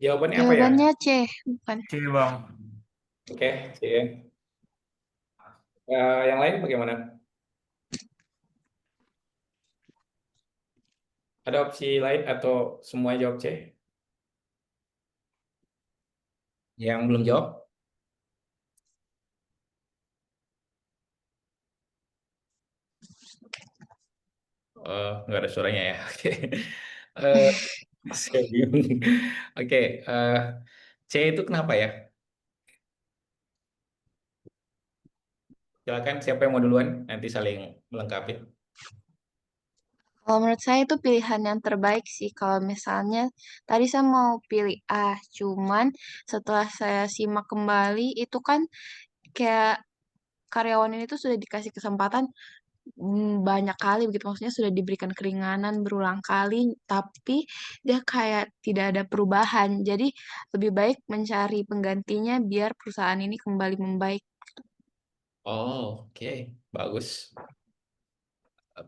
Jawabannya apa ya? Jawabannya C, bukan. C bang. Oke, C. Yang lain bagaimana? Ada opsi lain atau semua jawab C? Yang belum jawab? Nggak ada suaranya ya. Oke. Eh, saya bingung. Oke, C itu kenapa ya? Silakan siapa yang mau duluan? Nanti saling melengkapi. Kalau menurut saya itu pilihan yang terbaik sih. Kalau misalnya tadi saya mau pilih A, cuman setelah saya simak kembali itu kan kayak karyawan ini tuh sudah dikasih kesempatan banyak kali begitu. Maksudnya sudah diberikan keringanan berulang kali, tapi dia kayak tidak ada perubahan. Jadi lebih baik mencari penggantinya biar perusahaan ini kembali membaik. Oh, oke. Bagus.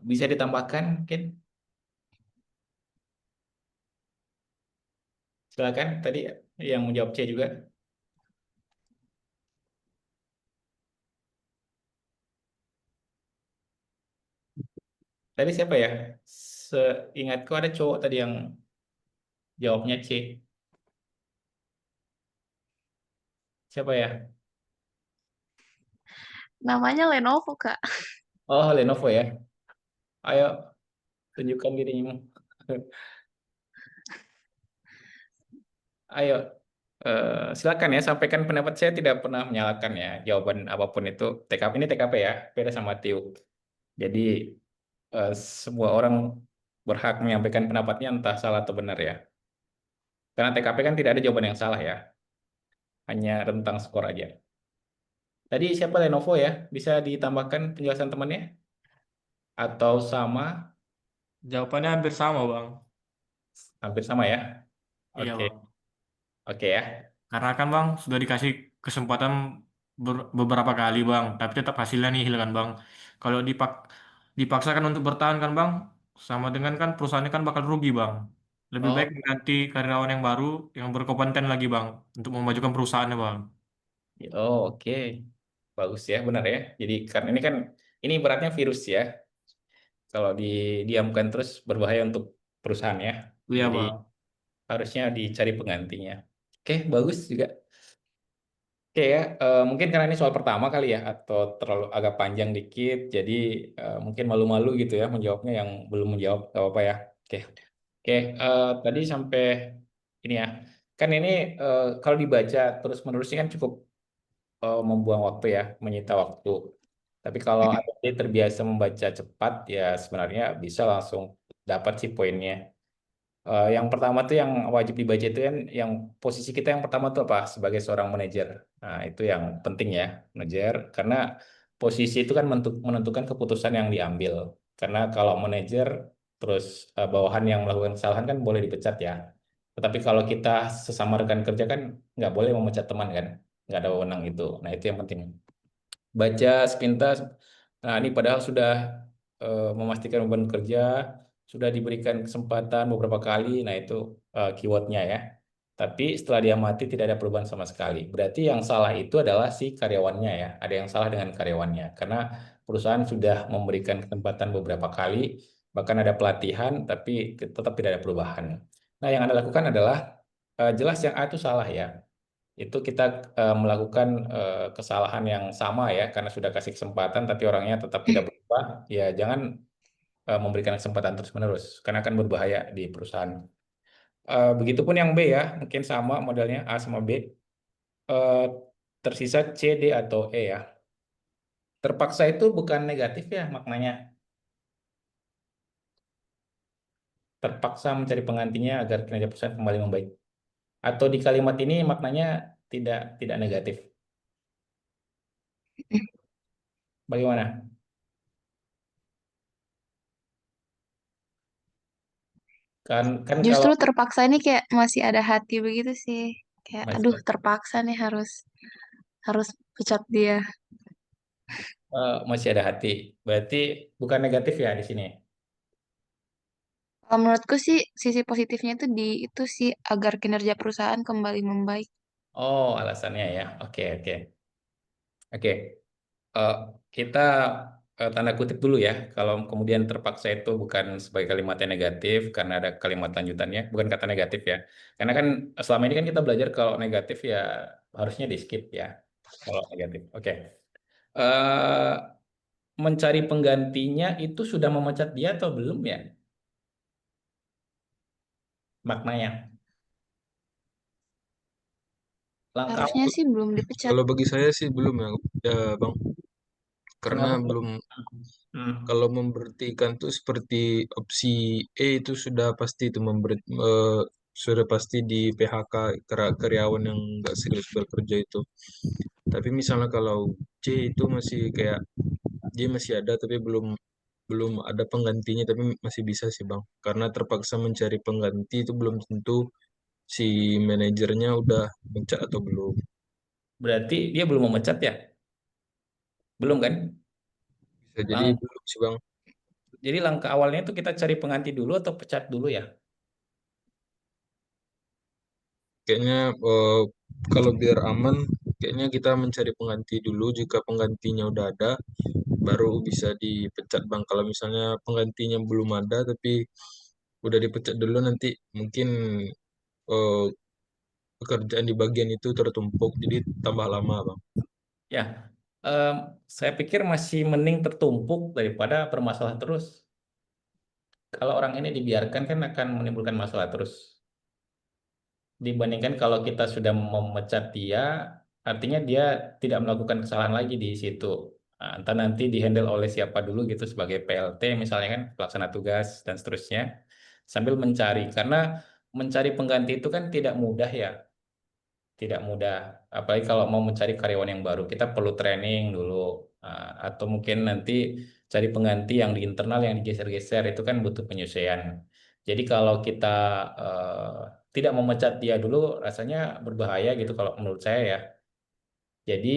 Bisa ditambahkan mungkin? Silakan tadi yang menjawab C juga. Tadi siapa ya? Seingatku ada cowok tadi yang jawabnya C. Siapa ya? Namanya Lenovo, Kak. Oh, Lenovo ya. Ayo, tunjukkan dirimu. Ayo, silakan ya, sampaikan pendapat. Saya tidak pernah menyalahkan ya jawaban apapun itu. TKP ini TKP ya, beda sama TIU. Jadi eh, semua orang berhak menyampaikan pendapatnya entah salah atau benar ya. Karena TKP kan tidak ada jawaban yang salah ya, hanya rentang skor aja. Tadi siapa Lenovo ya? Bisa ditambahkan penjelasan temannya? Atau sama? Jawabannya hampir sama bang. Hampir sama ya? Iya Oke, bang. oke ya. Karena kan bang sudah dikasih kesempatan beberapa kali bang, tapi tetap hasilnya nihil kan bang. Kalau dipaksakan untuk bertahan kan bang, sama dengan kan perusahaannya kan bakal rugi bang. Lebih baik Oh, mengganti karyawan yang baru yang berkompeten lagi bang untuk memajukan perusahaannya bang. oh, oke. Bagus ya, benar ya. Jadi karena ini kan ini beratnya virus ya. Kalau didiamkan terus berbahaya untuk perusahaan ya. Iya Jadi bang. harusnya dicari penggantinya. Oke, bagus juga. Oke ya, mungkin karena ini soal pertama kali ya, atau terlalu agak panjang dikit, jadi mungkin malu-malu gitu ya menjawabnya yang belum menjawab, gak apa-apa ya. Oke, oke. Tadi sampai ini ya, kan ini kalau dibaca terus-menerus ini kan cukup membuang waktu ya, menyita waktu. Tapi kalau ada yang terbiasa membaca cepat, ya sebenarnya bisa langsung dapat sih poinnya. Yang pertama tuh yang wajib dibaca itu kan yang posisi kita yang pertama tuh apa sebagai seorang manajer. Nah, itu yang penting ya, manajer karena posisi itu kan menentukan keputusan yang diambil. Karena kalau manajer terus bawahan yang melakukan kesalahan kan boleh dipecat ya. Tetapi kalau kita sesama rekan kerja kan nggak boleh memecat teman kan, nggak ada wewenang itu. Nah, itu yang penting. Baca sepintas. Nah, ini padahal sudah memastikan beban kerja, sudah diberikan kesempatan beberapa kali. Nah, itu keywordnya ya. Tapi setelah dia mati tidak ada perubahan sama sekali. Berarti yang salah itu adalah si karyawannya ya. Ada yang salah dengan karyawannya. Karena perusahaan sudah memberikan kesempatan beberapa kali, bahkan ada pelatihan, tapi tetap tidak ada perubahan. Nah, yang Anda lakukan adalah jelas yang A itu salah ya, itu kita melakukan kesalahan yang sama ya karena sudah kasih kesempatan tapi orangnya tetap tidak berubah, ya jangan memberikan kesempatan terus-menerus karena akan berbahaya di perusahaan. Begitupun yang B ya, mungkin sama modelnya A sama B. Eh, Tersisa C, D atau E ya. Terpaksa itu bukan negatif ya maknanya. Terpaksa mencari penggantinya agar kinerja perusahaan kembali membaik. Atau di kalimat ini maknanya tidak negatif. Bagaimana? Kan kan kalau Justru terpaksa ini kayak masih ada hati begitu sih. Kayak aduh masih terpaksa nih harus harus pecat dia. masih ada hati. Berarti bukan negatif ya di sini. Kalau menurutku sih sisi positifnya itu di itu sih agar kinerja perusahaan kembali membaik. Oh, alasannya ya. Oke, oke. Oke. Eh, kita tanda kutip dulu ya. Kalau kemudian terpaksa itu bukan sebagai kalimat yang negatif karena ada kalimat lanjutannya, bukan kata negatif ya. Karena kan selama ini kan kita belajar kalau negatif ya harusnya di skip ya. Kalau negatif. Oke. Eh, mencari penggantinya itu sudah memecat dia atau belum ya? Maknanya. Langkah Harusnya sih belum dipecat. Kalau bagi saya sih belum ya, ya Bang. Karena kenapa? belum, Hmm. kalau memberhentikan tuh seperti opsi E itu sudah pasti itu sudah pasti di PHK karyawan yang nggak serius bekerja itu. Tapi misalnya kalau C itu masih kayak dia masih ada tapi belum belum ada penggantinya tapi masih bisa sih Bang. Karena terpaksa mencari pengganti itu belum tentu si manajernya udah mencat atau belum. Berarti dia belum memecat ya? Belum kan? Bisa jadi Lang belum sih Bang. jadi langkah awalnya itu kita cari pengganti dulu atau pecat dulu ya? Kayaknya kalau biar aman, kayaknya kita mencari pengganti dulu. Jika penggantinya udah ada, baru bisa dipecat Bang. Kalau misalnya penggantinya belum ada, tapi udah dipecat dulu nanti mungkin eh, pekerjaan di bagian itu tertumpuk, jadi tambah lama Bang. Ya, em, saya pikir masih mending tertumpuk daripada bermasalah terus. Kalau orang ini dibiarkan kan akan menimbulkan masalah terus. Dibandingkan kalau kita sudah memecat dia, artinya dia tidak melakukan kesalahan lagi di situ. Nah, entah nanti dihandle oleh siapa dulu gitu sebagai PLT misalnya kan pelaksana tugas dan seterusnya sambil mencari karena mencari pengganti itu kan tidak mudah ya, tidak mudah. Apalagi kalau mau mencari karyawan yang baru, kita perlu training dulu. Atau mungkin nanti cari pengganti yang di internal yang digeser-geser itu kan butuh penyesuaian. Jadi kalau kita tidak memecat dia dulu, rasanya berbahaya gitu kalau menurut saya ya. Jadi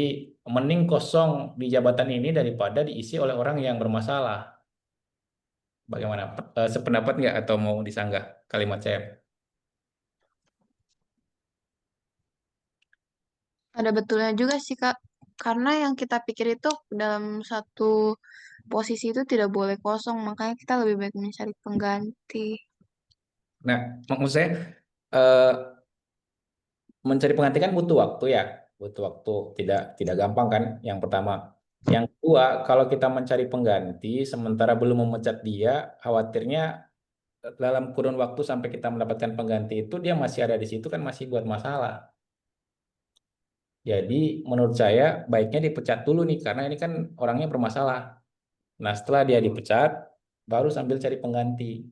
mending kosong di jabatan ini daripada diisi oleh orang yang bermasalah. Bagaimana? Sependapat nggak atau mau disanggah kalimat saya? Ada betulnya juga sih Kak. Karena yang kita pikir itu dalam satu posisi itu tidak boleh kosong, makanya kita lebih baik mencari pengganti. Nah, maksud saya eh, mencari pengganti kan butuh waktu ya, butuh waktu, tidak gampang kan. Yang pertama, yang kedua, kalau kita mencari pengganti sementara belum memecat dia, khawatirnya dalam kurun waktu sampai kita mendapatkan pengganti itu dia masih ada di situ kan masih buat masalah. Jadi menurut saya baiknya dipecat dulu nih karena ini kan orangnya bermasalah. Nah setelah dia dipecat, baru sambil cari pengganti.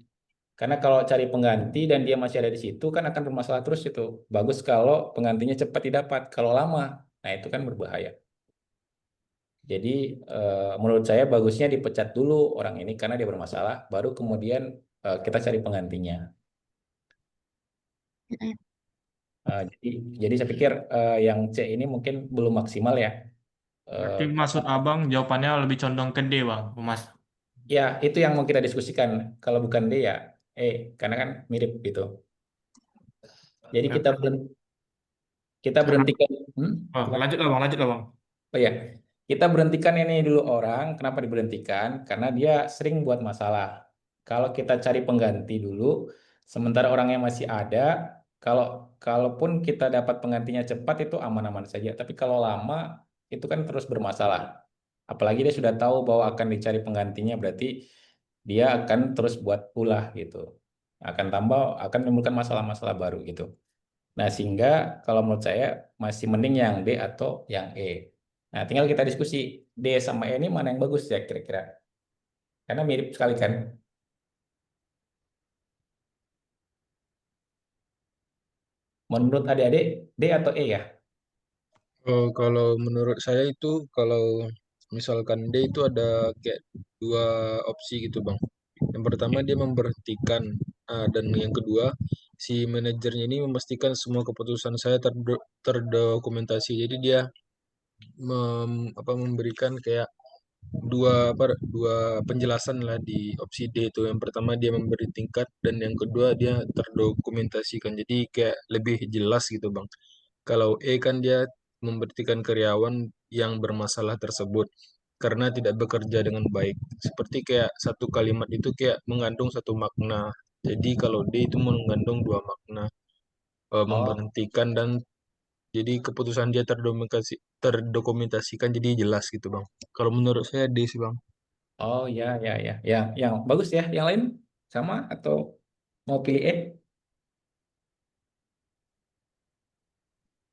Karena kalau cari pengganti dan dia masih ada di situ kan akan bermasalah terus itu. Bagus kalau penggantinya cepat didapat. Kalau lama, nah itu kan berbahaya. Jadi menurut saya bagusnya dipecat dulu orang ini karena dia bermasalah, baru kemudian kita cari penggantinya. Mm-mm. Jadi saya pikir yang C ini mungkin belum maksimal ya. Berarti Eh, maksud abang jawabannya lebih condong ke D bang, Mas. ya itu yang mau kita diskusikan. Kalau bukan D ya karena kan mirip gitu. Jadi Ya, kita karena, berhentikan. oh, lanjut lah bang, lanjut lah bang. Oh ya, kita berhentikan ini dulu orang. Kenapa diberhentikan? Karena dia sering buat masalah. Kalau kita cari pengganti dulu, sementara orangnya masih ada, kalau kalaupun kita dapat penggantinya cepat itu aman-aman saja. Tapi kalau lama itu kan terus bermasalah. Apalagi dia sudah tahu bahwa akan dicari penggantinya, berarti dia akan terus buat ulah gitu. Akan menimbulkan masalah-masalah baru gitu. Nah, sehingga kalau menurut saya masih mending yang D atau yang E. Nah, tinggal kita diskusi D sama E ini mana yang bagus ya kira-kira. Karena mirip sekali kan. Menurut adik-adik D atau E ya? Kalau menurut saya itu kalau misalkan D itu ada kayak dua opsi gitu Bang. Yang pertama dia memberhentikan, dan yang kedua si manajernya ini memastikan semua keputusan saya terdokumentasi. Jadi dia memberikan kayak dua penjelasan lah di opsi D itu. Yang pertama dia memberi tingkat dan yang kedua dia terdokumentasikan. Jadi kayak lebih jelas gitu Bang. Kalau E kan dia memberhentikan karyawan yang bermasalah tersebut karena tidak bekerja dengan baik. Seperti kayak satu kalimat itu kayak mengandung satu makna. Jadi kalau D itu mengandung dua makna, Oh, memberhentikan dan jadi keputusan dia terdokumentasikan jadi jelas gitu Bang. Kalau menurut saya D sih Bang. oh ya, ya, ya, ya, yang bagus ya. Yang lain sama atau mau pilih E?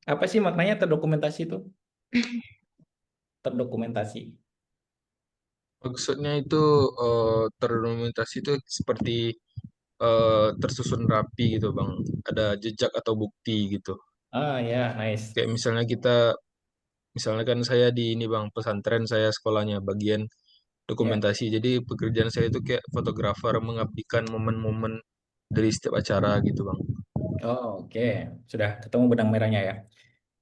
Apa sih maknanya terdokumentasi itu? Terdokumentasi. Maksudnya itu terdokumentasi itu seperti tersusun rapi gitu Bang. Ada jejak atau bukti gitu. Ah ya, nice. Kayak misalnya kan saya di ini Bang, pesantren saya sekolahnya bagian Ya. dokumentasi. Jadi pekerjaan saya itu kayak fotografer mengabdikan momen-momen dari setiap acara gitu Bang. Oh, oke. Sudah ketemu benang merahnya ya.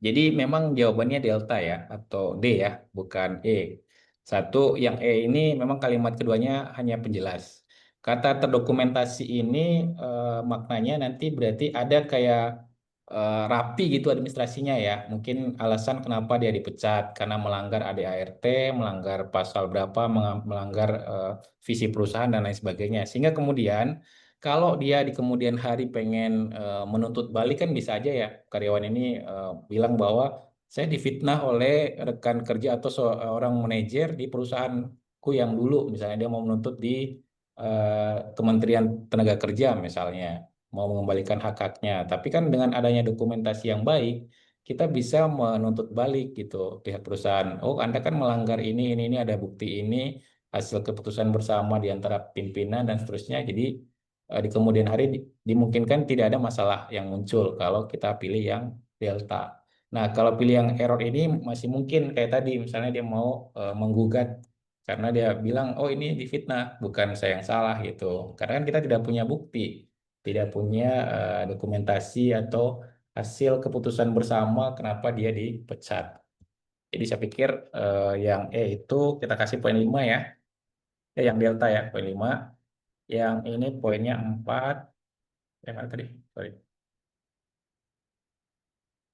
Jadi memang jawabannya delta ya, atau D ya, bukan E. Satu, yang E ini memang kalimat keduanya hanya penjelas. Kata terdokumentasi ini maknanya nanti berarti ada kayak rapi gitu administrasinya ya. Mungkin alasan kenapa dia dipecat karena melanggar ADART, melanggar pasal berapa, melanggar visi perusahaan dan lain sebagainya. Sehingga kemudian kalau dia di kemudian hari pengen menuntut balik kan bisa aja ya karyawan ini bilang bahwa saya difitnah oleh rekan kerja atau seorang manajer di perusahaanku yang dulu, misalnya dia mau menuntut di Kementerian Tenaga Kerja misalnya, mau mengembalikan hak-haknya. Tapi kan dengan adanya dokumentasi yang baik, kita bisa menuntut balik gitu pihak perusahaan. Oh, Anda kan melanggar ini ada bukti ini, hasil keputusan bersama di antara pimpinan dan seterusnya. Jadi di kemudian hari dimungkinkan tidak ada masalah yang muncul kalau kita pilih yang delta. Nah, kalau pilih yang error ini masih mungkin kayak tadi, misalnya dia mau menggugat karena dia bilang, oh ini difitnah, bukan saya yang salah gitu. Karena kan kita tidak punya bukti, tidak punya dokumentasi atau hasil keputusan bersama kenapa dia dipecat. Jadi saya pikir yang E itu kita kasih poin 5 ya. Yang delta ya, poin 5. Yang ini poinnya 4. Yang mana tadi? Sorry.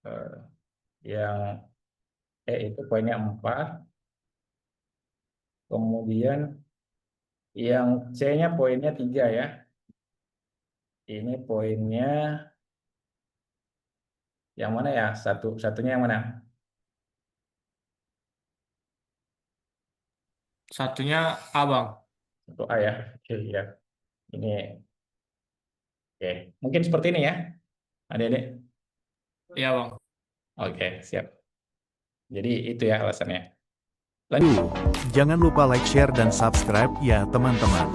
Eh, yang E itu poinnya 4. Kemudian yang C-nya poinnya 3 ya. Ini poinnya yang mana ya? Satunya yang mana? Satunya A, Bang. Satu A ya. Oke ya. Ini oke. Mungkin seperti ini ya, adik-adik. Iya, Bang. Oke, siap. Jadi itu ya alasannya. Lanjut. Jangan lupa like, share, dan subscribe ya teman-teman.